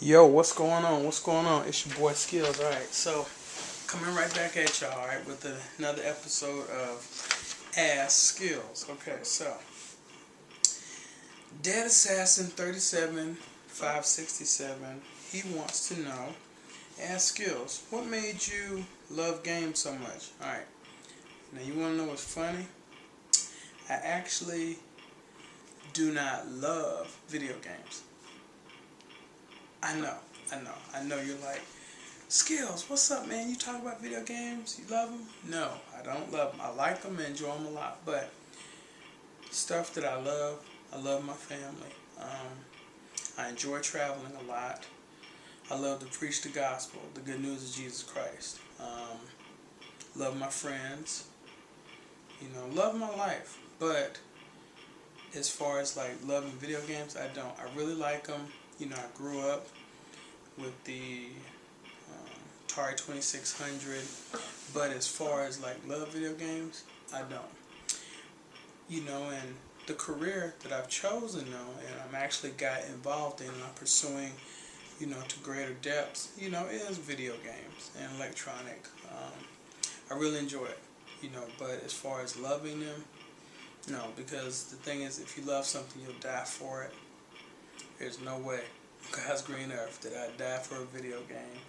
Yo, what's going on? What's going on? It's your boy Skills. Alright, so coming right back at y'all, alright, with another episode of Ask Skills. Okay, so Dead Assassin 37567, he wants to know, Ask Skills, what made you love games so much? Alright, now you want to know what's funny? I actually do not love video games. I know you're like, Skills, what's up, man? You talk about video games? You love them? No, I don't love them. I like them and enjoy them a lot, but stuff that I love my family. I enjoy traveling a lot. I love to preach the gospel, the good news of Jesus Christ. Love my friends. Love my life. But as far as like loving video games, I don't. I really like them. I grew up with the Atari 2600, but as far as like love video games, I don't. And the career that I've chosen though, and I'm actually got involved in, and I'm pursuing, to greater depths, is video games and electronic. I really enjoy it, but as far as loving them, no, because the thing is, if you love something, you'll die for it. There's no way, God's green earth, that I'd die for a video game.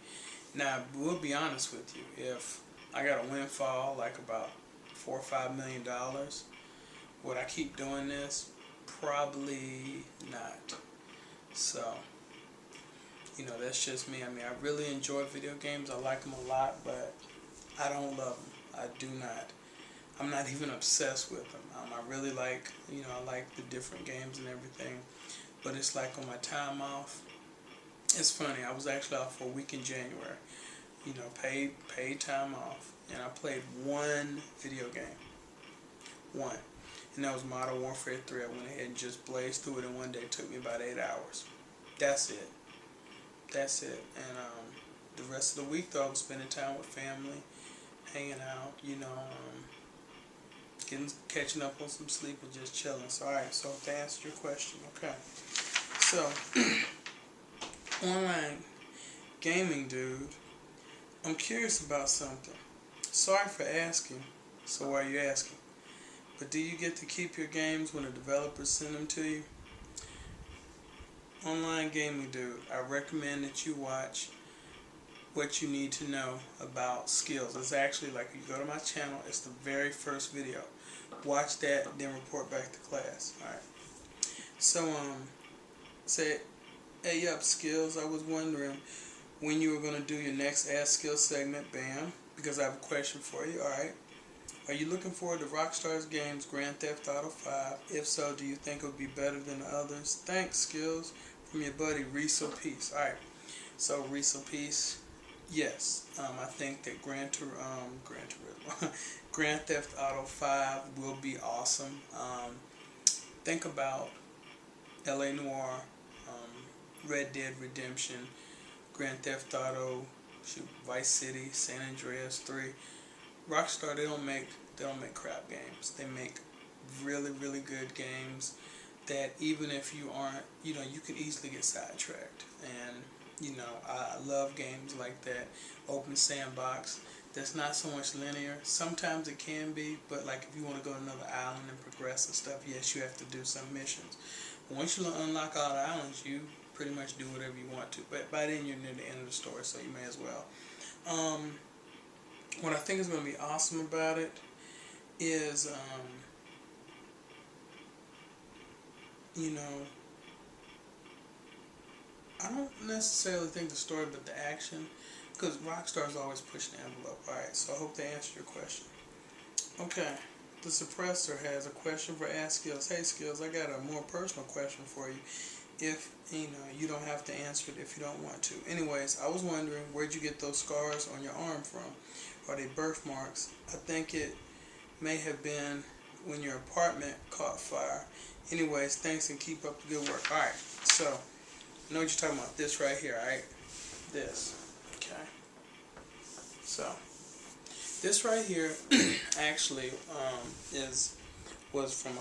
Now, we'll be honest with you. If I got a windfall, like about $4 or $5 million, would I keep doing this? Probably not. So, that's just me. I mean, I really enjoy video games. I like them a lot, but I don't love them. I do not. I'm not even obsessed with them. I really like, I like the different games and everything. But it's like on my time off, it's funny, I was actually off for a week in January, paid time off, and I played one video game, one, and that was Modern Warfare 3. I went ahead and just blazed through it in one day. It took me about 8 hours. That's it. And the rest of the week though, I was spending time with family, hanging out, catching up on some sleep and just chilling. So alright, so to answer your question, okay. So, online gaming dude, I'm curious about something. Sorry for asking, so why are you asking? But do you get to keep your games when the developers send them to you? Online gaming dude, I recommend that you watch What You Need to Know About Skills. It's actually like, you go to my channel, it's the very first video. Watch that, then report back to class. Alright. So, say, hey up Skills, I was wondering when you were going to do your next Ask Skills segment. Bam, because I have a question for you. Alright, are you looking forward to Rockstar's games Grand Theft Auto 5? If so, do you think it would be better than the others? Thanks Skills, from your buddy Reso Peace. Alright, so Reso Peace, yes, I think that Grand Theft Auto 5 will be awesome. Think about LA Noire, Red Dead Redemption, Grand Theft Auto, Vice City, San Andreas 3. Rockstar, they don't make crap games. They make really, really good games that even if you aren't, you can easily get sidetracked. And I love games like that. Open sandbox. That's not so much linear. Sometimes it can be, but like if you want to go to another island and progress and stuff, yes, you have to do some missions. Once you unlock all the islands, you pretty much do whatever you want to. But by then, you're near the end of the story, so you may as well. What I think is going to be awesome about it is, I don't necessarily think the story, but the action, because Rockstar's always pushing the envelope. Alright, so I hope they answered your question. Okay. The Suppressor has a question for Ask Skills. Hey Skills, I got a more personal question for you. If, you don't have to answer it if you don't want to. Anyways, I was wondering, where'd you get those scars on your arm from? Are they birthmarks? I think it may have been when your apartment caught fire. Anyways, thanks and keep up the good work. Alright, so, I know what you're talking about. This right here, alright? This. Okay. So, this right here actually was from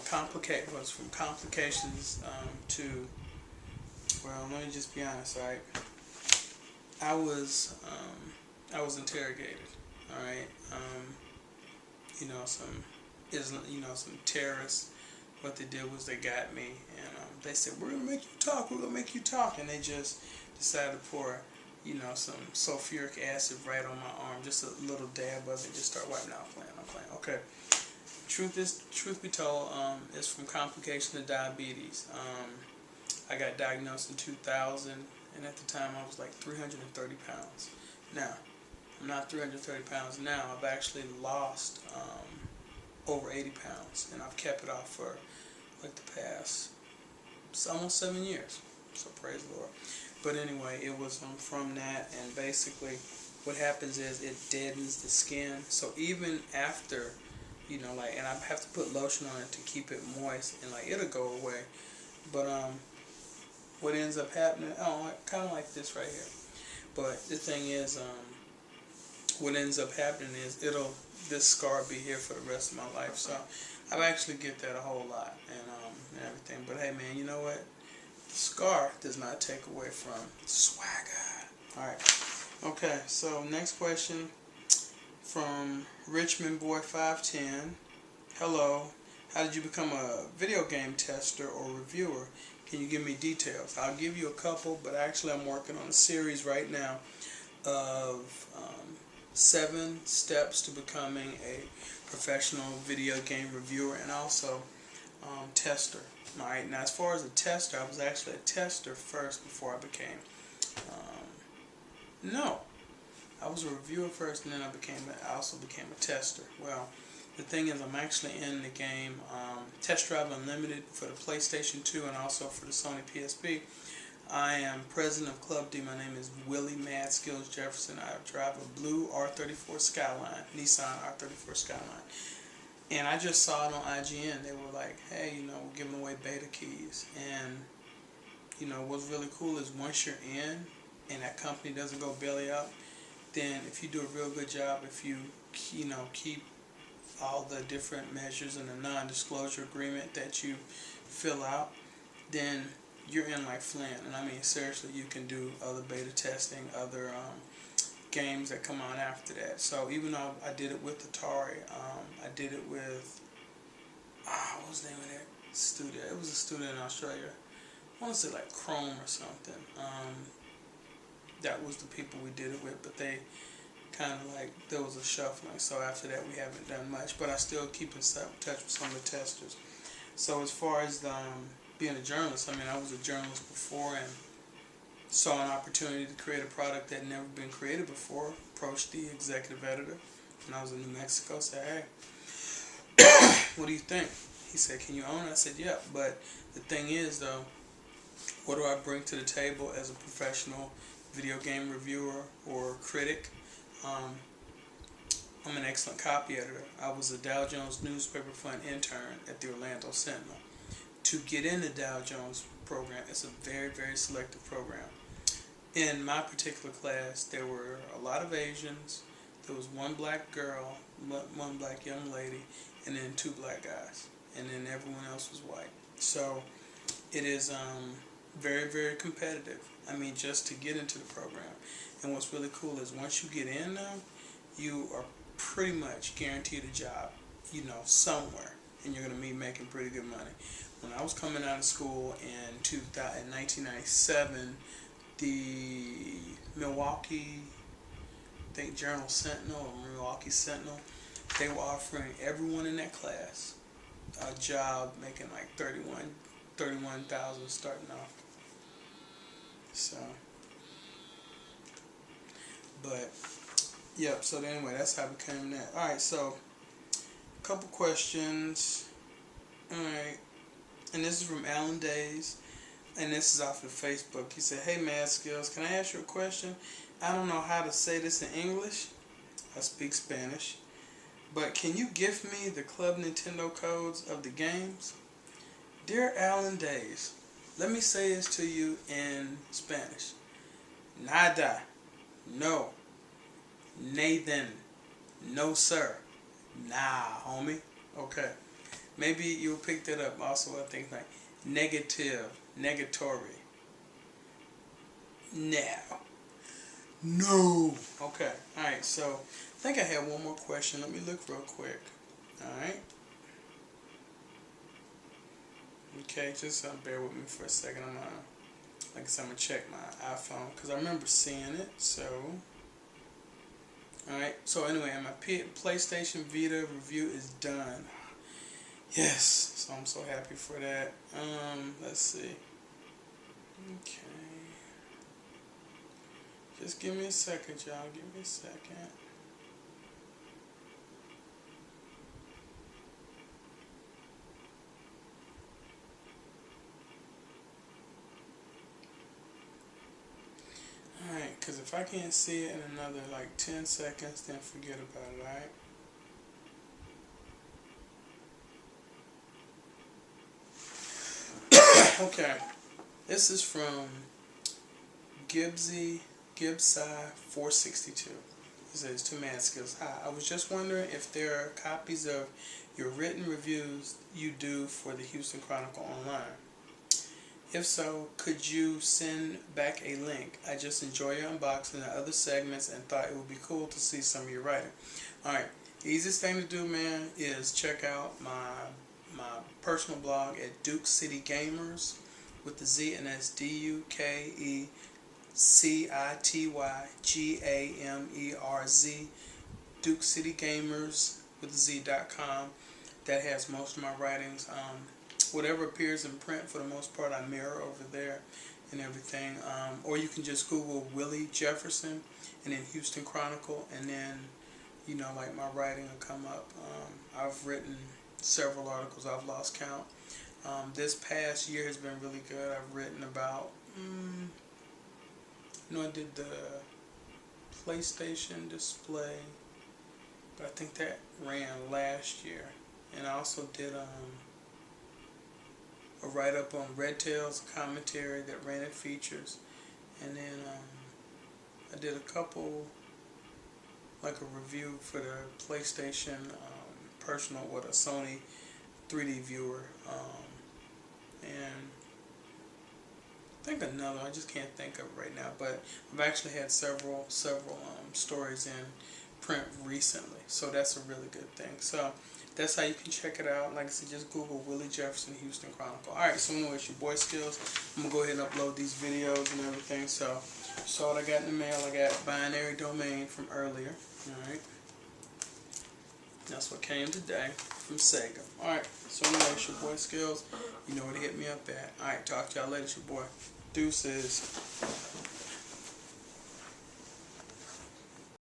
complications to, well, let me just be honest, alright? I was interrogated. All right, you know, some terrorists. What they did was they got me, and they said, "We're gonna make you talk. We're gonna make you talk," and they just decided to pour, some sulfuric acid right on my arm, just a little dab of it, just start wiping out. I'm playing. Okay. Truth be told, it's from complication of diabetes. I got diagnosed in 2000, and at the time I was like 330 pounds. Now, I'm not 330 pounds now. I've actually lost over 80 pounds, and I've kept it off for like the past, it's almost 7 years. So praise the Lord. But anyway, it was from that, and basically what happens is it deadens the skin. So even after, and I have to put lotion on it to keep it moist, and it'll go away. But what ends up happening, kind of like this right here. But the thing is, what ends up happening is this scar be here for the rest of my life. So I actually get that a whole lot, and everything. But hey, man, you know what? The scar does not take away from swagger. All right. Okay. So next question from Richmond Boy 510. Hello. How did you become a video game tester or reviewer? Can you give me details? I'll give you a couple, but actually I'm working on a series right now of 7 steps to becoming a professional video game reviewer and also tester. Alright, now as far as a tester, I was actually a tester first before I became, no, I was a reviewer first, and then I also became a tester. Well, the thing is, I'm actually in the game Test Drive Unlimited for the PlayStation 2 and also for the Sony PSP. I am president of Club D. My name is Willie Mad Skills Jefferson. I drive a blue R34 Skyline, Nissan R34 Skyline. And I just saw it on IGN. They were like, hey, we're giving away beta keys. And, what's really cool is once you're in and that company doesn't go belly up, then if you do a real good job, if you, keep all the different measures in the non-disclosure agreement that you fill out, then you're in like Flynn. And I mean, seriously, you can do other beta testing, other games that come out after that. So even though I did it with Atari, I did it with, what was the name of that studio? It was a studio in Australia. I want to say like Chrome or something. That was the people we did it with, but they kind of like, there was a shuffling. So after that, we haven't done much, but I still keep in touch with some of the testers. So as far as being a journalist, I mean, I was a journalist before and saw an opportunity to create a product that had never been created before. Approached the executive editor when I was in New Mexico, said, hey, what do you think? He said, can you own it? I said, yeah, but the thing is, though, what do I bring to the table as a professional video game reviewer or critic? I'm an excellent copy editor. I was a Dow Jones newspaper fund intern at the Orlando Sentinel. To get in the Dow Jones program, it's a very, very selective program. In my particular class, there were a lot of Asians, there was one black girl, one black young lady, and then 2 black guys. And then everyone else was white. So it is very, very competitive. I mean, just to get into the program. And what's really cool is once you get in now, you are pretty much guaranteed a job, somewhere. And you're going to be making pretty good money. When I was coming out of school in 1997, the Milwaukee, I think Journal Sentinel or Milwaukee Sentinel, they were offering everyone in that class a job making like 31,000 starting off. So, but, yep, so anyway, that's how I became that. Alright, so, a couple questions. Alright, and this is from Alan Days, and this is off of Facebook. He said, hey, Mad Skills, can I ask you a question? I don't know how to say this in English. I speak Spanish. But can you give me the Club Nintendo codes of the games? Dear Alan Days, let me say this to you in Spanish. Nada. No. Nathan. No, sir. Nah, homie. Okay. Maybe you'll pick that up. Also, I think like negative, negatory. Now, No. Okay. Alright, so I think I have one more question. Let me look real quick. Alright. Okay, just bear with me for a second. Like I said, I'm gonna check my iPhone because I remember seeing it. So, alright. So anyway, my PlayStation Vita review is done. Yes. So I'm so happy for that. Let's see. Okay. Just give me a second, y'all. Give me a second. Alright, because if I can't see it in another like 10 seconds, then forget about it, alright? Okay. This is from Gibbsy462. It says, "To Mad Skills. Hi, I was just wondering if there are copies of your written reviews you do for the Houston Chronicle online. If so, could you send back a link? I just enjoy your unboxing and other segments and thought it would be cool to see some of your writing." Alright, the easiest thing to do, man, is check out my personal blog at Duke City Gamers with the Z, and that's DukeCityGamerz, Duke City Gamers with the Z.com. That has most of my writings. Whatever appears in print, for the most part, I mirror over there and everything. Or you can just Google Willie Jefferson and then Houston Chronicle, and then, you know, like my writing will come up. I've written several articles. I've lost count. This past year has been really good. I've written about, I did the PlayStation display, but I think that ran last year. And I also did a write-up on Red Tail's commentary that ran at Features. And then I did a couple, like a review for the PlayStation personal with a Sony 3D viewer. And I think another, I just can't think of it right now, but I've actually had several stories in print recently, so that's a really good thing. So that's how you can check it out. Like I said, just Google Willie Jefferson Houston Chronicle. Alright, so anyway, it's your boy Skills. I'm going to go ahead and upload these videos and everything. So, saw what I got in the mail. I got binary domain from earlier. Alright. That's what came today from Sega. Alright, so anyway, it's your boy Skills. You know where to hit me up at. Alright, talk to y'all later. It's your boy. Deuces.